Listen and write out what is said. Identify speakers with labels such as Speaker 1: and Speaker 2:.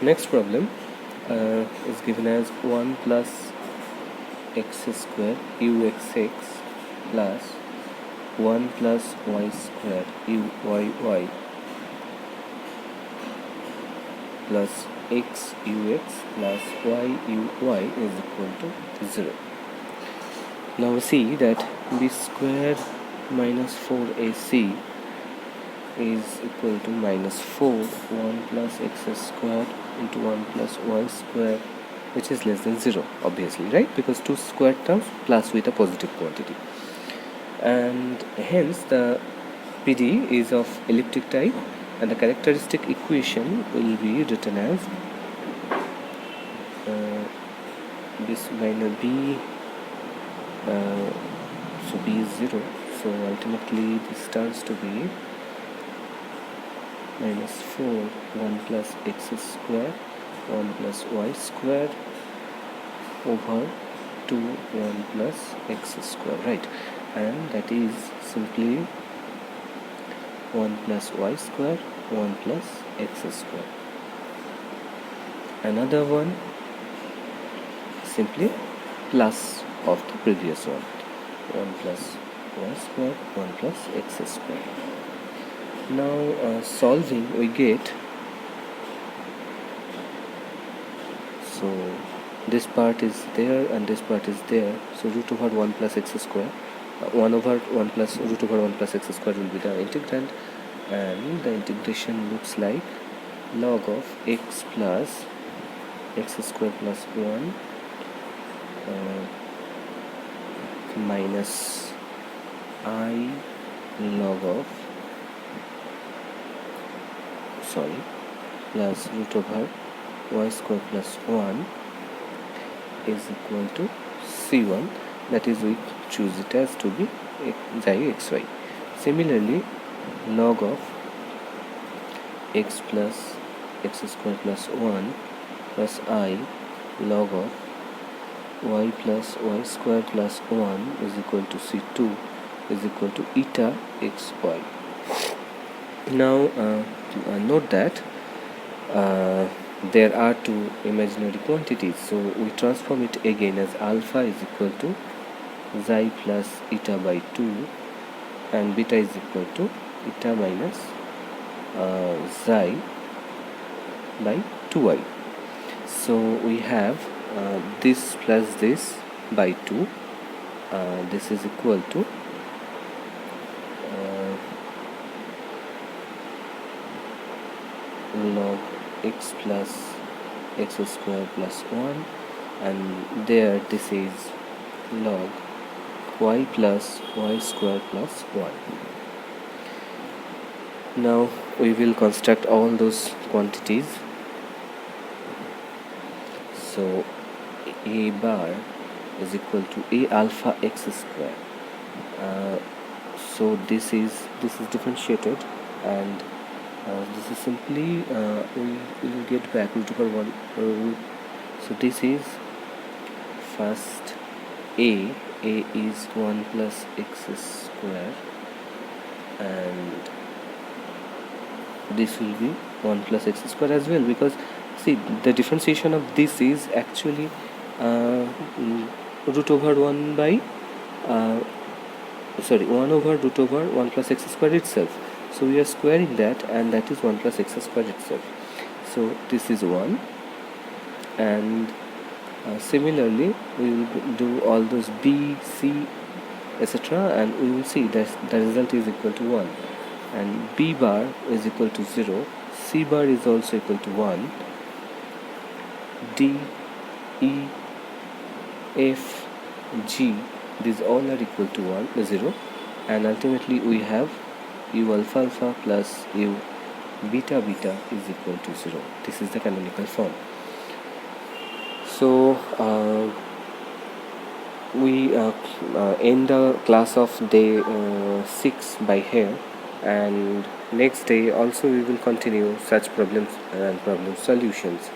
Speaker 1: Next problem is given as 1 plus x square uxx plus 1 plus y square uyy plus x ux plus y uy is equal to 0. Now we see that b square minus 4ac is equal to minus 4 1 plus x square into 1 plus y square, which is less than 0, obviously, right? Because two square terms plus with a positive quantity, and hence the PDE is of elliptic type, and the characteristic equation will be written as this minus b, so b is 0, so ultimately this turns to be minus 4 1 plus x square 1 plus y square over 2 1 plus x square, right? And that is simply 1 plus y square 1 plus x square. Another one simply plus of the previous one, 1 plus y square 1 plus x square. Now solving, we get, so this part is there and this part is there, so root over 1 plus x square 1 over 1 plus root over 1 plus x square will be the integrand, and the integration looks like log of x plus x square plus 1 minus I log of plus root over y square plus 1 is equal to c1, that is we choose it as to be xi xy. Similarly, log of x plus x square plus 1 plus I log of y plus y square plus 1 is equal to c2 is equal to eta xy. Now note that there are two imaginary quantities, so we transform it again as alpha is equal to xi plus eta by 2 and beta is equal to eta minus xi by 2i. So we have this plus this by 2, this is equal to log x plus x square plus 1, and there this is log y plus y square plus 1. Now we will construct all those quantities. So a bar is equal to a alpha x square, so this is differentiated, and this is simply we will get back root over 1 so this is first a is 1 plus x square, and this will be 1 plus x square as well, because see the differentiation of this is actually root over 1 by 1 over root over 1 plus x square itself. So we are squaring that, and that is 1 plus x square itself. So this is 1, and similarly we will do all those b, c, etc., and we will see that the result is equal to 1, and b bar is equal to 0, c bar is also equal to 1, d, e, f, g, these all are equal to 0, and ultimately we have u alpha alpha plus u beta beta is equal to 0. This is the canonical form. So we end the class of day 6 by here, and next day also we will continue such problems and problem solutions.